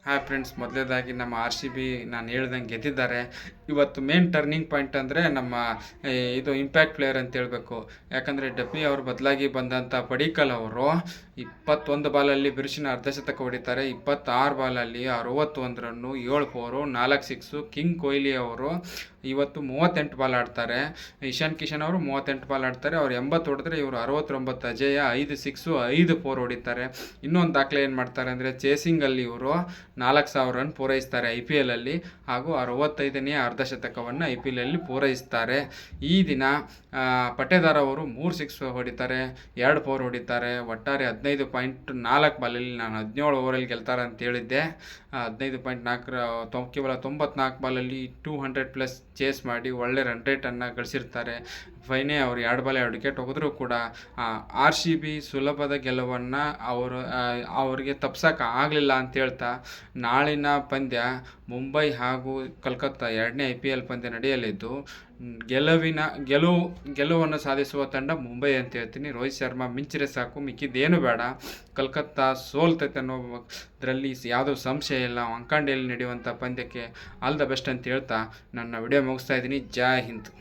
Hi friends, ಮೊದಲನೇದಾಗಿ ನಮ್ಮ RCB ನಾನು ಹೇಳ್ದಂಗೆ ಗೆದ್ದಿದ್ದಾರೆ. ಇವತ್ತು ಮೇನ್ ಟರ್ನಿಂಗ್ ಪಾಯಿಂಟ್ ಅಂದರೆ ನಮ್ಮ ಇದು ಇಂಪ್ಯಾಕ್ಟ್ ಪ್ಲೇಯರ್ ಅಂತ ಹೇಳಬೇಕು. ಯಾಕಂದರೆ ಡಬ್ಬಿ ಅವರು ಬದಲಾಗಿ ಬಂದಂಥ ಪಡಿಕಲ್ ಅವರು 21 ಬಾಲಲ್ಲಿ ಬಿರುಸಿನ ಅರ್ಧಶತಕ ಹೊಡಿತಾರೆ. 26 ಬಾಲಲ್ಲಿ 61 ರನ್ನು, 7 4, 4 ಸಿಕ್ಸು. ಕಿಂಗ್ ಕೊಹ್ಲಿ ಅವರು ಇವತ್ತು 38 ಬಾಲ್ ಆಡ್ತಾರೆ. ಇಶಾನ್ ಕಿಶನ್ ಅವರು 38 ಬಾಲ್ ಆಡ್ತಾರೆ. ಅವ್ರು 80 ಹೊಡೆದ್ರೆ ಇವರು 69. ಅಜಯ 5 ಸಿಕ್ಸು 5 4 ಹೊಡಿತಾರೆ. ಇನ್ನೊಂದು ದಾಖಲೆ ಏನು ಮಾಡ್ತಾರೆ ಅಂದರೆ ಚೇಸಿಂಗಲ್ಲಿ ಇವರು 4,000 ರನ್ ಪೂರೈಸ್ತಾರೆ IPL ಅಲ್ಲಿ, ಹಾಗೂ 65ನೇ ಅರ್ಧಶತಕವನ್ನು IPL ಅಲ್ಲಿ ಪೂರೈಸ್ತಾರೆ. ಈ ದಿನ ಪಟೇದಾರ್ ಅವರು 3 ಸಿಕ್ಸ್ ಹೊಡಿತಾರೆ, 2 4 ಹೊಡಿತಾರೆ. ಒಟ್ಟಾರೆ 15.4 ಬಾಲಲ್ಲಿ ನಾನು 17 ಓವರಲ್ಲಿ ಗೆಲ್ತಾರೆ ಅಂತ ಹೇಳಿದ್ದೆ. 15.4 ಕೇವಲ 94 ಬಾಲಲ್ಲಿ 200+ ಚೇಸ್ ಮಾಡಿ ಒಳ್ಳೆ ರನ್ ರೇಟನ್ನು ಗಳಿಸಿರ್ತಾರೆ. ಫೈನೇ ಅವರು 2 ಬಾಲ್ 2 ವಿಕೆಟ್ ಹೋಗಿದ್ರು ಕೂಡ RCB ಸುಲಭದ ಗೆಲುವನ್ನು ಅವರಿಗೆ ತಪ್ಸೋಕೆ ಆಗಲಿಲ್ಲ ಅಂತ ಹೇಳ್ತಾ, ನಾಳಿನ ಪಂದ್ಯ ಮುಂಬೈ ಹಾಗೂ ಕಲ್ಕತ್ತಾ 2ನೇ IPL ಪಂದ್ಯ ನಡೆಯಲಿದ್ದು, ಗೆಲುವನ್ನು ಸಾಧಿಸುವ ತಂಡ ಮುಂಬೈ ಅಂತ ಹೇಳ್ತೀನಿ. ರೋಹಿತ್ ಶರ್ಮಾ ಮಿಂಚಿರೆ ಸಾಕು, ಮಿಕ್ಕಿದ್ದೇನು ಬೇಡ. ಕಲ್ಕತ್ತಾ ಸೋಲ್ತೈತೆ ಅನ್ನೋದ್ರಲ್ಲಿ ಯಾವುದೂ ಸಂಶಯ ಇಲ್ಲ. ವಾಂಖಾಡೆಯಲ್ಲಿ ನಡೆಯುವಂಥ ಪಂದ್ಯಕ್ಕೆ ಆಲ್ ದ ಬೆಸ್ಟ್ ಅಂತ ಹೇಳ್ತಾ ನನ್ನ ವಿಡಿಯೋ ಮುಗಿಸ್ತಾ ಇದ್ದೀನಿ. ಜೈ ಹಿಂದ್.